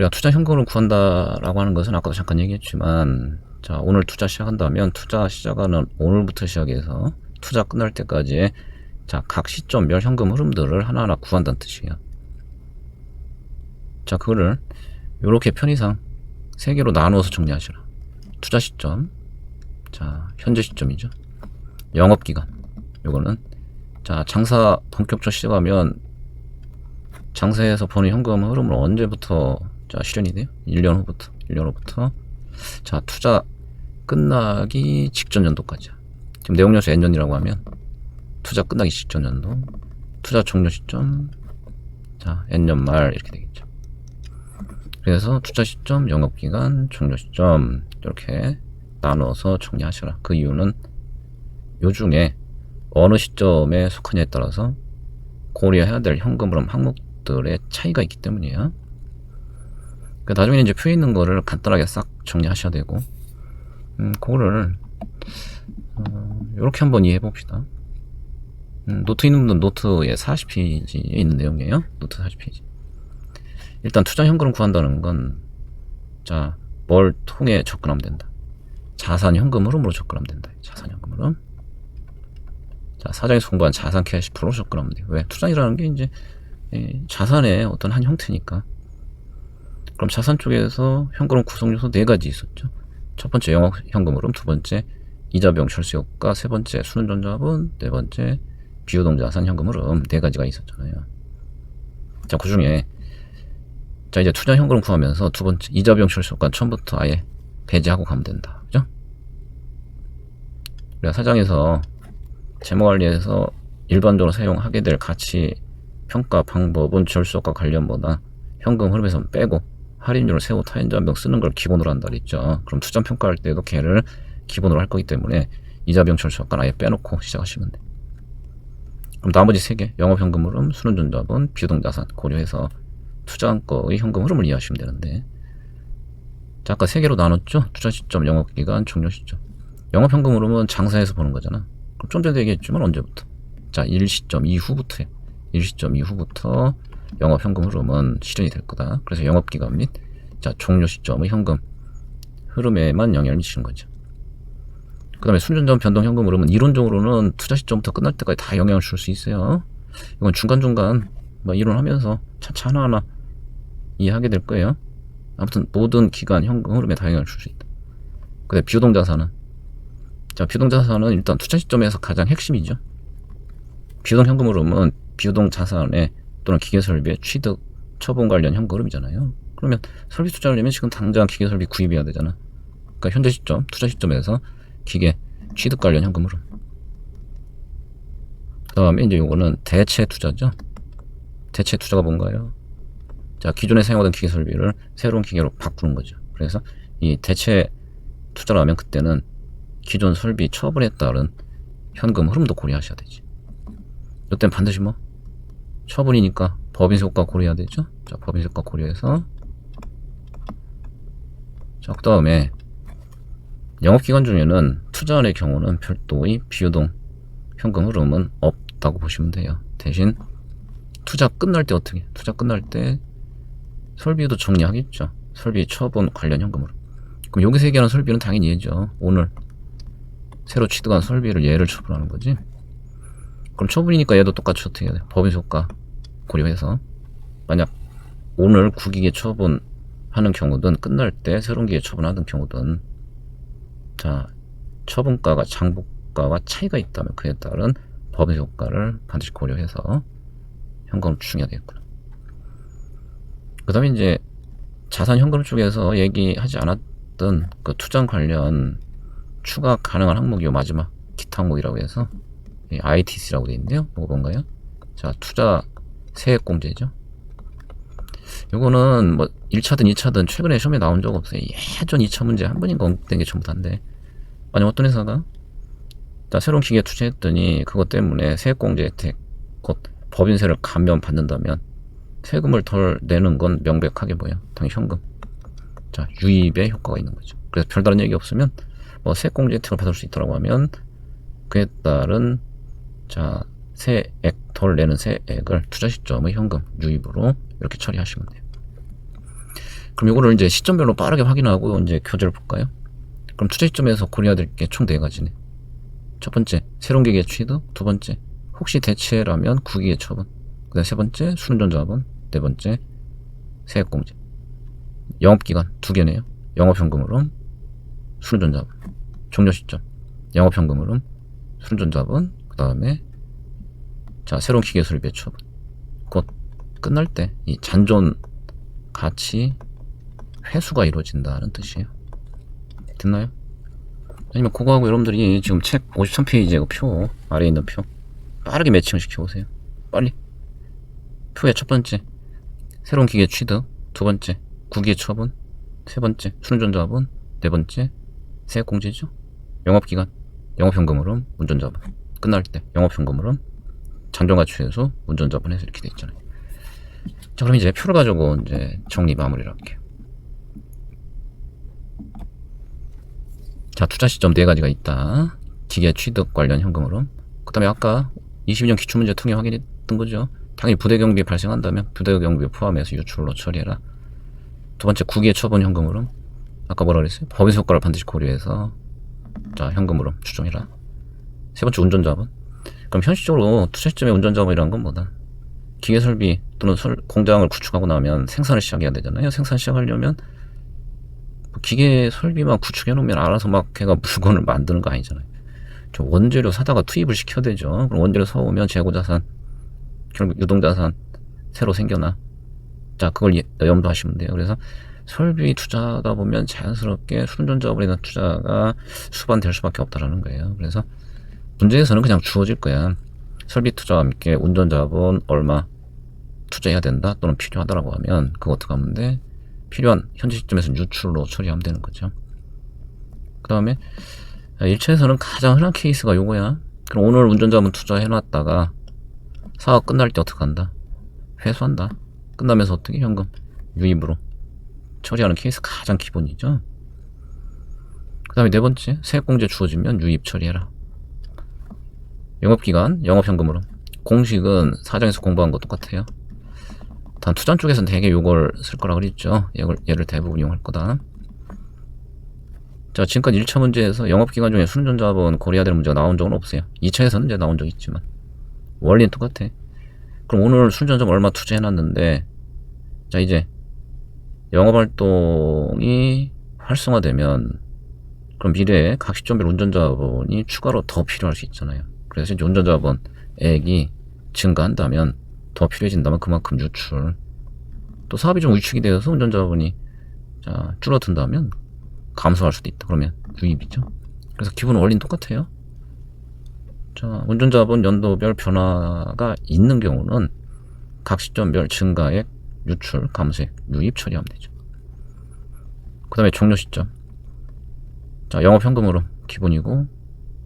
우리가 투자 현금으로 구한다라고 하는 것은 아까도 잠깐 얘기했지만, 자, 오늘 투자 시작한다면 투자 시작하는 오늘부터 시작해서 투자 끝날 때까지 자, 각 시점별 현금 흐름들을 하나하나 구한다는 뜻이에요. 자, 그거를 이렇게 편의상 세 개로 나누어서 정리하시라. 투자 시점, 자, 현재 시점이죠. 영업기간, 요거는 자, 장사 본격적으로 시작하면 장사에서 버는 현금 흐름을 언제부터 자, 실현이 돼요? 1년 후부터. 자, 투자 끝나기 직전 연도까지. 지금 내용연수 N년이라고 하면 투자 끝나기 직전 연도, 투자 종료 시점, 자, N년 말 이렇게 되겠죠. 그래서 투자 시점, 영업기간, 종료 시점 이렇게 나누어서 정리하셔라. 그 이유는 요 중에 어느 시점에 속하냐에 따라서 고려해야 될 현금 흐름 항목들의 차이가 있기 때문이에요. 그러니까 나중에 이제 표에 있는 거를 간단하게 싹 정리하셔야 되고, 그거를 이렇게 한번 이해해 봅시다. 노트 있는 분들은 노트에 40페이지에 있는 내용이에요. 노트 40페이지. 일단 투자 현금을 구한다는 건, 자, 뭘 통해 접근하면 된다. 자산 현금 흐름으로 접근하면 된다. 자산 현금 흐름. 자, 사장에서 공부한 자산 캐시 플로우 접근하면 돼요. 왜? 투자이라는 게 이제 자산의 어떤 한 형태니까. 그럼 자산 쪽에서 현금 구성 요소 4가지 있었죠. 첫 번째 영업 현금 흐름, 두 번째 이자 비용 철수 효과, 세 번째 순전자본, 네 번째 비유동 자산 현금 흐름 4가지가 있었잖아요. 자, 그 중에 자, 이제 투자 현금을 구하면서 두 번째 이자 비용 철수 효과 처음부터 아예 배제하고 가면 된다. 그죠? 우리가 사장에서 재무관리에서 일반적으로 사용하게 될 가치 평가 방법은 절수효과 관련보다 현금 흐름에서 빼고 할인율을 세우 타인자 비용 쓰는 걸 기본으로 한다 그랬죠. 그럼 투자 평가할 때도 걔를 기본으로 할 거기 때문에 이자 비용 절수효과는 아예 빼놓고 시작하시면 돼. 그럼 나머지 3개 영업 현금 흐름, 순환전자본, 비유동 자산 고려해서 투자한 거의 현금 흐름을 이해하시면 되는데, 자, 아까 3개로 나눴죠. 투자 시점, 영업 기간, 종료 시점. 영업 현금 흐름은 장사에서 보는 거잖아. 그럼 좀 전에 얘기했지만 언제부터? 자, 일시점 이후부터요. 일시점 이후부터 영업 현금 흐름은 실현이 될 거다. 그래서 영업 기간 및 자, 종료 시점의 현금 흐름에만 영향을 미치는 거죠. 그 다음에 순전자본 변동 현금 흐름은 이론적으로는 투자 시점부터 끝날 때까지 다 영향을 줄 수 있어요. 이건 중간중간 뭐 이론하면서 차차 하나하나 이해하게 될 거예요. 아무튼 모든 기간 현금 흐름에 다 영향을 줄 수 있다. 근데 비유동 자산은, 자, 비유동 자산은 일단 투자 시점에서 가장 핵심이죠. 비유동 현금 흐름은 비유동 자산의 또는 기계 설비의 취득, 처분 관련 현금 흐름이잖아요. 그러면 설비 투자를 하려면 지금 당장 기계 설비 구입해야 되잖아. 그러니까 현재 시점, 투자 시점에서 기계 취득 관련 현금 흐름. 그 다음에 이제 요거는 대체 투자죠. 대체 투자가 뭔가요? 자, 기존에 사용하던 기계 설비를 새로운 기계로 바꾸는 거죠. 그래서 이 대체 투자를 하면 그때는 기존 설비 처분에 따른 현금 흐름도 고려하셔야 되지. 이때는 반드시 뭐 처분이니까 법인세 효과 고려해야 되죠. 자, 법인세 효과 고려해서, 자, 그 다음에 영업기간 중에는 투자원의 경우는 별도의 비유동 현금 흐름은 없다고 보시면 돼요. 대신 투자 끝날 때 어떻게? 투자 끝날 때 설비도 정리하겠죠. 설비 처분 관련 현금 흐름. 그럼 여기서 얘기하는 설비는 당연히 얘죠. 오늘 새로 취득한 설비를 얘를 처분하는 거지. 그럼 처분이니까 얘도 똑같이 어떻게 해야 돼? 법인세 효과 고려해서 만약 오늘 구기계 처분하는 경우든 끝날 때 새로운 기계 처분하는 경우든, 자, 처분가가 장부가와 차이가 있다면 그에 따른 법인세 효과를 반드시 고려해서 현금을 추정해야 되겠구나. 그 다음에 이제 자산 현금 쪽에서 얘기하지 않았던 그 투자 관련 추가 가능한 항목이 요 마지막 기타 항목이라고 해서 ITC라고 되어 있는데요. 뭔가요? 자, 투자 세액공제죠. 요거는 뭐 1차든 2차든 최근에 시험에 나온 적 없어요. 예전 2차 문제 한 번인가 언급된 게 전부 다인데, 만약 어떤 회사가 자, 새로운 기계에 투자했더니 그것 때문에 세액공제 혜택, 곧 법인세를 감면 받는다면 세금을 덜 내는 건 명백하게 뭐야? 당연히 현금. 자, 유입의 효과가 있는 거죠. 그래서 별다른 얘기 없으면 뭐 세액공제 혜택을 받을 수 있다고 하면 그에 따른 자, 세액, 덜 내는 세액을 투자 시점의 현금 유입으로 이렇게 처리하시면 돼요. 그럼 이거를 이제 시점별로 빠르게 확인하고 이제 교재를 볼까요? 그럼 투자 시점에서 고려해야 될 게 총 4가지네. 첫 번째, 새로운 기계 취득. 두 번째, 혹시 대체라면 구기계 처분. 그 다음 세 번째, 순전자본. 네 번째, 세액공제. 영업기간 2개네요. 영업현금흐름, 순전자본. 종료 시점, 영업현금흐름, 순전자본. 그 다음에 자, 새로운 기계 설비의 처분. 곧 끝날 때 이 잔존 가치 회수가 이루어진다는 뜻이에요. 됐나요? 아니면 그거하고 여러분들이 지금 책 53페이지의 표 아래에 있는 표 빠르게 매칭을 시켜보세요. 빨리. 표의 첫 번째, 새로운 기계 취득. 두 번째, 구기계 처분. 세 번째, 순전자본. 네 번째, 세액공제죠. 영업기간, 영업현금흐름, 운전자본. 끝날 때 영업현금흐름, 잔존가치 회수, 운전자본 해서 이렇게 돼 있잖아요. 자, 그럼 이제 표를 가지고 이제 정리 마무리를 할게요. 자, 투자 시점 4가지가 있다. 기계 취득 관련 현금흐름. 그 다음에 아까 22년 기출문제 통해 확인했던 거죠. 당연히 부대경비 발생한다면 부대경비 포함해서 유출로 처리해라. 두 번째, 구기계 처분 현금흐름. 아까 뭐라 그랬어요? 법인세 효과를 반드시 고려해서 자, 현금흐름 추정해라. 세 번째, 운전자본. 그럼 현실적으로 투자 시점의 운전자본이라는 건 뭐다? 기계 설비 또는 공장을 구축하고 나면 생산을 시작해야 되잖아요. 생산 시작하려면 기계 설비만 구축해 놓으면 알아서 막 걔가 물건을 만드는 거 아니잖아요. 저 원재료 사다가 투입을 시켜야 되죠. 그럼 원재료 사오면 재고자산, 결국 유동자산 새로 생겨나. 자, 그걸 염두하시면 돼요. 그래서 설비 투자하다 보면 자연스럽게 순전자본에 대한 투자가 수반될 수밖에 없다라는 거예요. 그래서 문제에서는 그냥 주어질 거야. 설비 투자와 함께 운전자본 얼마 투자해야 된다 또는 필요하다라고 하면 그거 어떻게 하면 돼? 필요한 현재 시점에서 유출로 처리하면 되는 거죠. 그 다음에 1차에서는 가장 흔한 케이스가 요거야. 그럼 오늘 운전자본 투자해놨다가 사업 끝날 때 어떻게 한다? 회수한다. 끝나면서 어떻게? 현금 유입으로 처리하는 케이스 가장 기본이죠. 그 다음에 네 번째, 세액공제 주어지면 유입 처리해라. 영업기간, 영업현금으로. 공식은 사장에서 공부한 거 똑같아요. 다음 투자 쪽에서는 되게 요걸 쓸 거라 그랬죠. 얘를 대부분 이용할 거다. 자, 지금까지 1차 문제에서 영업기간 중에 순전자본 고려해야 될 문제가 나온 적은 없어요. 2차에서는 이제 나온 적 있지만 원리는 똑같아. 그럼 오늘 순전자본 얼마 투자해놨는데, 자, 이제 영업활동이 활성화되면 그럼 미래에 각 시점별 운전자본이 추가로 더 필요할 수 있잖아요. 그래서 이제 운전자본액이 증가한다면, 더 필요해진다면 그만큼 유출, 또 사업이 좀 위축이 되어서 운전자본이 자, 줄어든다면 감소할 수도 있다. 그러면 유입이죠. 그래서 기본 원리는 똑같아요. 자, 운전자본 연도별 변화가 있는 경우는 각 시점별 증가액, 유출, 감소액, 유입 처리하면 되죠. 그 다음에 종료 시점. 자, 영업현금으로 기본이고,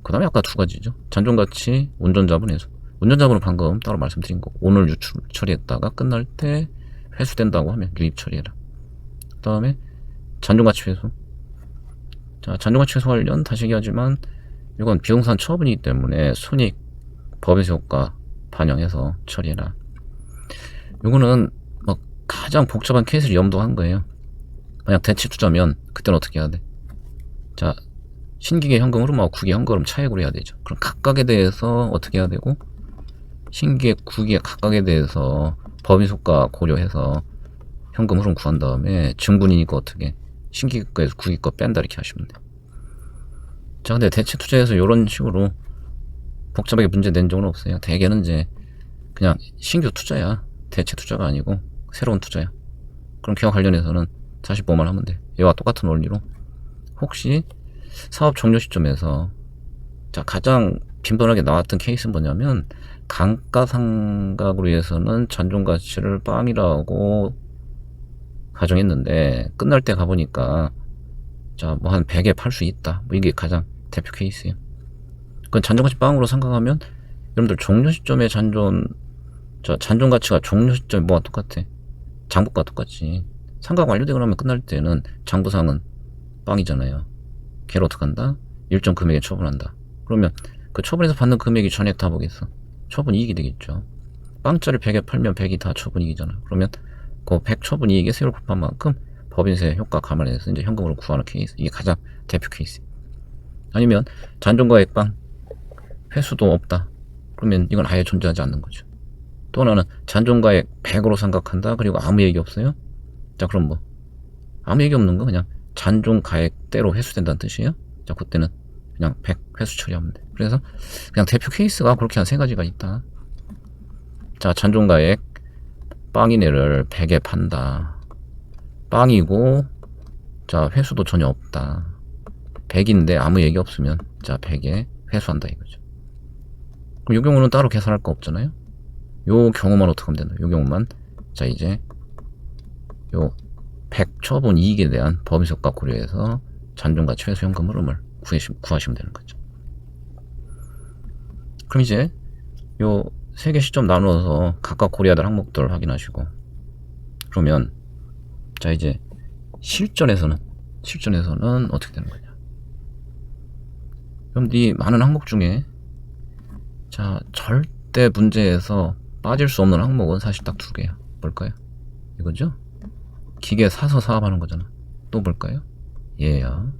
그 다음에 아까 2가지죠. 잔존가치, 운전자본 회수. 운전자본은 방금 따로 말씀드린 거. 오늘 유출 처리했다가 끝날 때 회수된다고 하면 유입 처리해라. 그 다음에 잔존가치 회수. 자, 잔존가치 회수 관련 다시 얘기하지만 이건 비동산 처분이기 때문에 손익 법인세 효과 반영해서 처리해라. 이거는 뭐 가장 복잡한 케이스를 염두한 거예요. 만약 대체 투자면 그때는 어떻게 해야 돼? 자, 신기계 현금흐름하고 구기계 현금흐름 차액으로 해야 되죠. 그럼 각각에 대해서 어떻게 해야 되고, 신기계, 구기계 각각에 대해서 법인세 효과 고려해서 현금흐름 구한 다음에 증분이니까 어떻게 신기계 거에서 구기계 거 뺀다 이렇게 하시면 돼요. 자, 근데 대체 투자에서 이런 식으로 복잡하게 문제 낸 적은 없어요. 대개는 이제 그냥 신규 투자야. 대체 투자가 아니고 새로운 투자야. 그럼 기업 관련해서는 다시 뭐만 하면 돼. 얘와 똑같은 원리로 혹시 사업 종료 시점에서 자, 가장 빈번하게 나왔던 케이스는 뭐냐면, 감가상각으로 해서는 잔존가치를 빵이라고 가정했는데 끝날 때 가보니까 자, 뭐 한 100에 팔 수 있다. 뭐 이게 가장 대표 케이스예요. 그건 잔존가치 빵으로 생각하면 여러분들 종료 시점에 잔존가치가 종료 시점에 뭐가 똑같아? 장부가 똑같지. 상각 완료되고 나면 끝날 때는 장부상은 빵이잖아요. 걔를 어떻게 한다? 일정 금액에 처분한다. 그러면 그 처분해서 받는 금액이 전액 다 보겠어. 처분 이익이 되겠죠. 빵짜리 100에 팔면 100이 다 처분 이익이잖아. 그러면 그 100 처분 이익에 세율 곱한 만큼 법인세 효과 감안해서 이제 현금으로 구하는 케이스, 이게 가장 대표 케이스. 아니면 잔존가액방 회수도 없다. 그러면 이건 아예 존재하지 않는 거죠. 또 하나는 잔존가액 100으로 생각한다. 그리고 아무 얘기 없어요. 자, 그럼 뭐 아무 얘기 없는 거 그냥 잔존가액대로 회수된다는 뜻이에요. 자, 그때는 그냥 100 회수 처리하면 돼. 그래서 그냥 대표 케이스가 그렇게 한 세 가지가 있다. 자, 잔존가액 빵이네를 100에 판다. 빵이고, 자, 회수도 전혀 없다. 100인데 아무 얘기 없으면, 자, 100에 회수한다 이거죠. 그럼 이 경우는 따로 계산할 거 없잖아요. 요 경우만 어떻게 하면 된다. 요 경우만, 자, 이제 요 100 처분 이익에 대한 법인세효과 고려해서 잔존가치 회수 현금 흐름을 구하시면 되는 거죠. 그럼 이제 요 세 개 시점 나누어서 각각 고려해야 될 항목들을 확인하시고, 그러면 자, 이제 실전에서는 어떻게 되는 거냐. 그럼 이 많은 항목 중에 자, 절대 문제에서 빠질 수 없는 항목은 사실 딱 두 개야. 뭘까요? 이거죠? 기계 사서 사업하는 거잖아. 또 뭘까요? 얘야.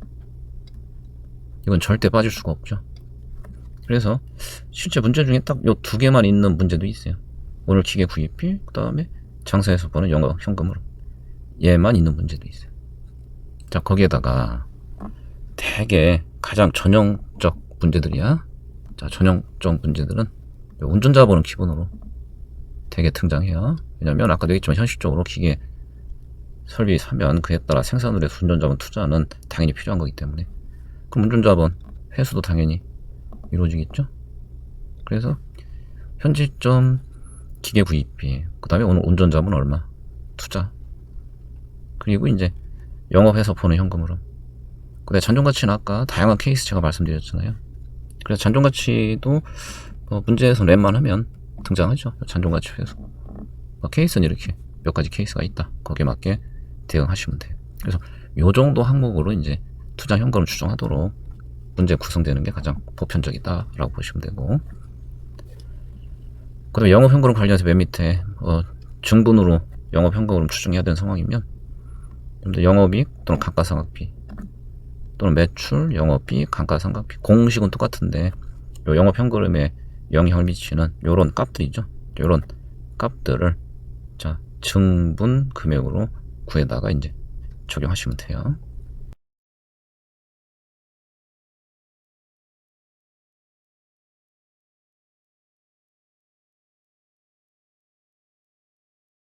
이건 절대 빠질 수가 없죠. 그래서 실제 문제 중에 딱 요 두 개만 있는 문제도 있어요. 오늘 기계 구입비, 그 다음에 장사에서 버는 영업 현금으로. 얘만 있는 문제도 있어요. 자, 거기에다가 되게 가장 전형적 문제들이야. 자, 전형적 문제들은 운전자 번호 기본으로 되게 등장해요. 왜냐면 아까도 얘기했지만 현실적으로 기계 설비 사면 그에 따라 생산을 해서 운전자번 투자는 당연히 필요한 거기 때문에, 그럼 운전자번 회수도 당연히 이루어지겠죠. 그래서 현지점 기계 구입비, 그 다음에 오늘 운전자분 얼마 투자, 그리고 이제 영업해서 버는 현금으로. 근데 잔존가치는 아까 다양한 케이스 제가 말씀드렸잖아요. 그래서 잔존가치도 문제에서 웬만하면 등장하죠. 잔존가치 회수. 케이스는 이렇게 몇 가지 케이스가 있다. 거기에 맞게 대응하시면 돼요. 그래서 요 정도 항목으로 이제 투자 현금을 추정하도록 문제 구성되는 게 가장 보편적이다라고 보시면 되고, 그 다음에 영업 현금으로 관련해서 맨 밑에 증분으로 영업 현금으로 추정해야 되는 상황이면 영업이익 또는 감가상각비 또는 매출, 영업이익, 감가상각비, 공식은 똑같은데 요 영업 현금에 영향을 미치는 요런 값들이죠. 요런 값들을 자, 증분 금액으로 구해다가 이제 적용하시면 돼요.